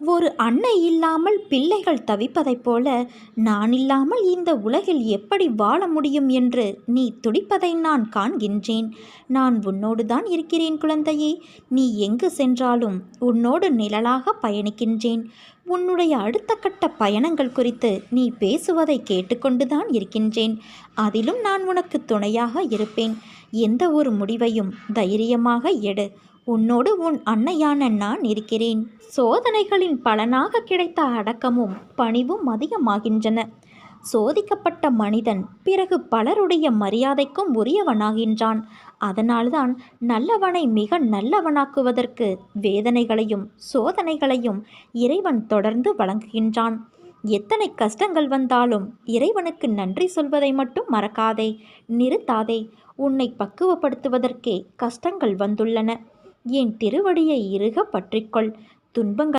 ஒரு அன்னை இல்லாமல் பிள்ளைகள் தவிப்பதைப் போல நான் இல்லாமல் இந்த உலகில் எப்படி வாழ முடியும் என்று நீ துடிப்பதை நான் காண்கின்றேன். நான் உன்னோடு தான் இருக்கிறேன் குழந்தையே. நீ எங்கு சென்றாலும் உன்னோடு நிழலாக பயணிக்கின்றேன். உன்னுடைய அடுத்த கட்ட பயணங்கள் குறித்து நீ பேசுவதை கேட்டுக்கொண்டுதான் இருக்கின்றேன். அதிலும் நான் உனக்கு துணையாக இருப்பேன். எந்த ஒரு முடிவையும் தைரியமாக எடு. உன்னோடு உன் அன்னையான நான் இருக்கிறேன். சோதனைகளின் பலனாக கிடைத்த அடக்கமும் பணிவும் அதிகமாகின்றன. சோதிக்கப்பட்ட மனிதன் பிறகு பலருடைய மரியாதைக்கும் உரியவனாகின்றான். அதனால்தான் நல்லவனை மிக நல்லவனாக்குவதற்கு வேதனைகளையும் சோதனைகளையும் இறைவன் தொடர்ந்து வழங்குகின்றான். எத்தனை கஷ்டங்கள் வந்தாலும் இறைவனுக்கு நன்றி சொல்வதை மட்டும் மறக்காதே, நிறுத்தாதே. உன்னை பக்குவப்படுத்துவதற்கே கஷ்டங்கள் வந்துள்ளன. என் திருவடியை இறுக பற்றிக்கொள். துன்பங்கள்